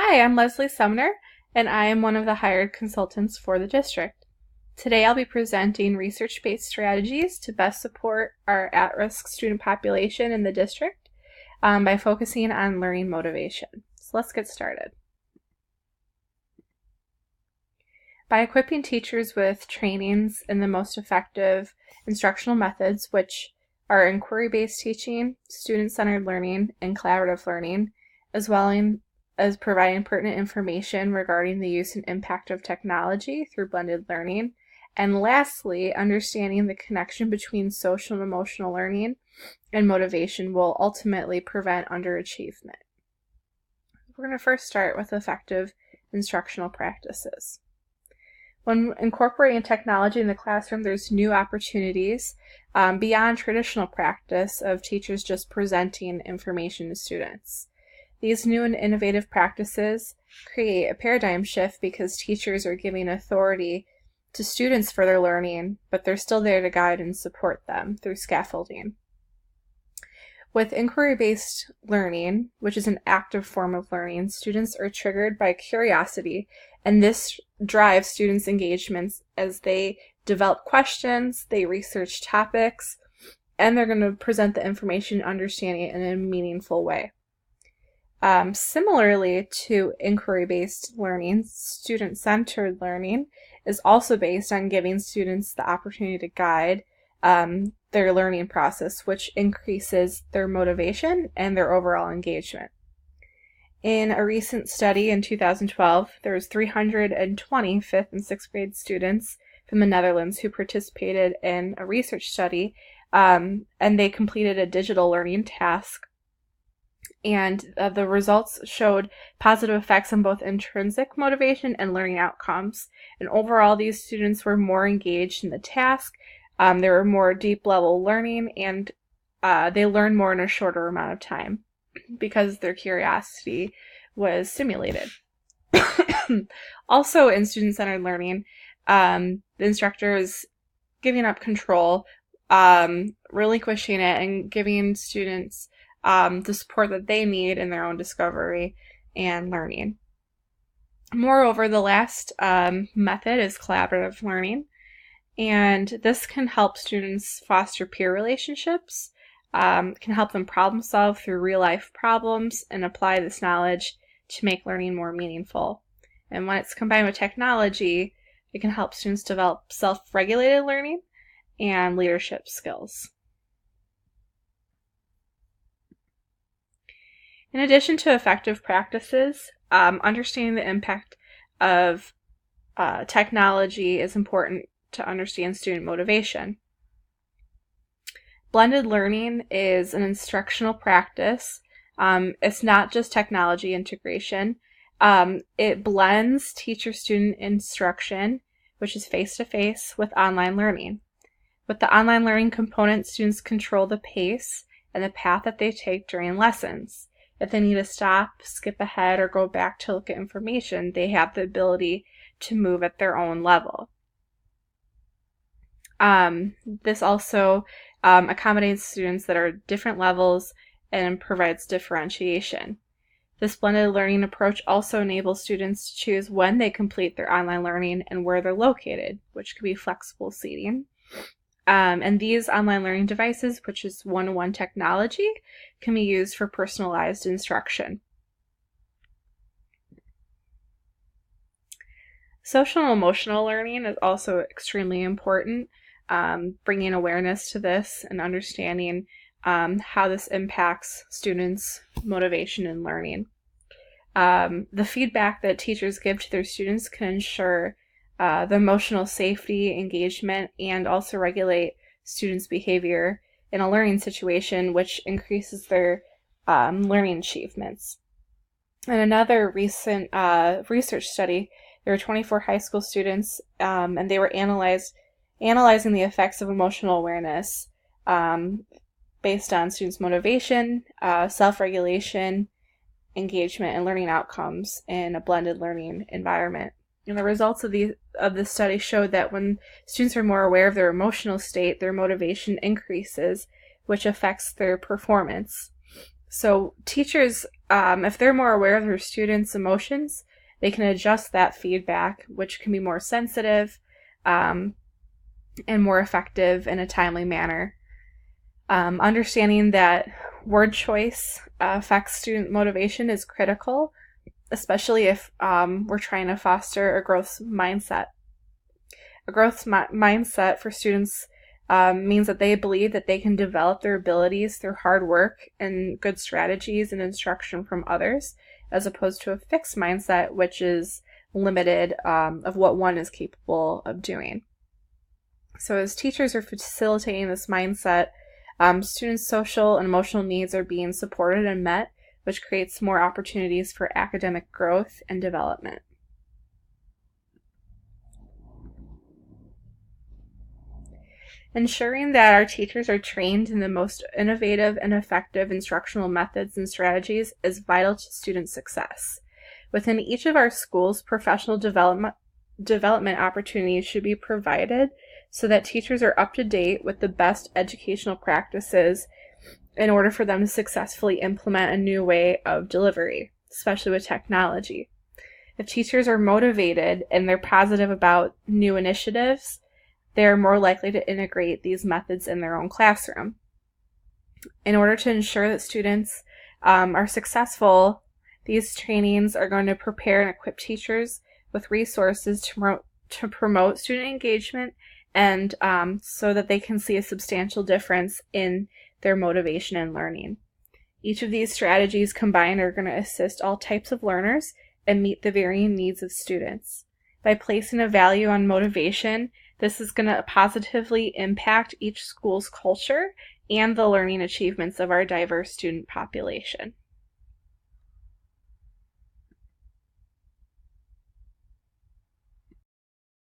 Hi, I'm Leslie Sumner, and I am one of the hired consultants for the district. Today I'll be presenting research-based strategies to best support our at-risk student population in the district by focusing on learning motivation. So let's get started. By equipping teachers with trainings in the most effective instructional methods, which are inquiry-based teaching, student-centered learning, and collaborative learning, as well as providing pertinent information regarding the use and impact of technology through blended learning, and lastly, understanding the connection between social and emotional learning and motivation will ultimately prevent underachievement. We're going to first start with effective instructional practices. When incorporating technology in the classroom, there's new opportunities beyond traditional practice of teachers just presenting information to students. These new and innovative practices create a paradigm shift because teachers are giving authority to students for their learning, but they're still there to guide and support them through scaffolding. With inquiry-based learning, which is an active form of learning, students are triggered by curiosity, and this drives students' engagements as they develop questions, they research topics, and they're going to present the information, understanding it in a meaningful way. Similarly to inquiry-based learning, student-centered learning is also based on giving students the opportunity to guide their learning process, which increases their motivation and their overall engagement. In a recent study in 2012, there was 320 5th and 6th grade students from the Netherlands who participated in a research study, and they completed a digital learning task. And the results showed positive effects on both intrinsic motivation and learning outcomes. And overall, these students were more engaged in the task, they were more deep-level learning, and they learned more in a shorter amount of time because their curiosity was stimulated. Also, in student-centered learning, the instructor is giving up control, relinquishing it, and giving students the support that they need in their own discovery and learning. Moreover, the last method is collaborative learning, and this can help students foster peer relationships, can help them problem solve through real-life problems, and apply this knowledge to make learning more meaningful. And when it's combined with technology, it can help students develop self-regulated learning and leadership skills. In addition to effective practices, understanding the impact of technology is important to understand student motivation. Blended learning is an instructional practice. It's not just technology integration. It blends teacher-student instruction, which is face-to-face, with online learning. With the online learning component, students control the pace and the path that they take during lessons. If they need to stop, skip ahead, or go back to look at information, they have the ability to move at their own level. This also accommodates students that are at different levels and provides differentiation. This blended learning approach also enables students to choose when they complete their online learning and where they're located, which can be flexible seating. And these online learning devices, which is one-to-one technology, can be used for personalized instruction. Social and emotional learning is also extremely important, bringing awareness to this and understanding how this impacts students' motivation and learning. The feedback that teachers give to their students can ensure the emotional safety, engagement, and also regulate students' behavior in a learning situation, which increases their learning achievements. In another recent research study, there were 24 high school students, and they were analyzing the effects of emotional awareness based on students' motivation, self-regulation, engagement, and learning outcomes in a blended learning environment. And the results of this study showed that when students are more aware of their emotional state, their motivation increases, which affects their performance. So teachers, if they're more aware of their students' emotions, they can adjust that feedback, which can be more sensitive and more effective in a timely manner. Understanding that word choice affects student motivation is critical, especially if we're trying to foster a growth mindset. A growth mindset for students means that they believe that they can develop their abilities through hard work and good strategies and instruction from others, as opposed to a fixed mindset, which is limited of what one is capable of doing. So as teachers are facilitating this mindset, students' social and emotional needs are being supported and met, which creates more opportunities for academic growth and development. Ensuring that our teachers are trained in the most innovative and effective instructional methods and strategies is vital to student success. Within each of our schools, professional development opportunities should be provided so that teachers are up to date with the best educational practices in order for them to successfully implement a new way of delivery, especially with technology. If teachers are motivated and they're positive about new initiatives, they're more likely to integrate these methods in their own classroom. In order to ensure that students are successful, these trainings are going to prepare and equip teachers with resources to promote student engagement and so that they can see a substantial difference in their motivation and learning. Each of these strategies combined are going to assist all types of learners and meet the varying needs of students. By placing a value on motivation, this is going to positively impact each school's culture and the learning achievements of our diverse student population.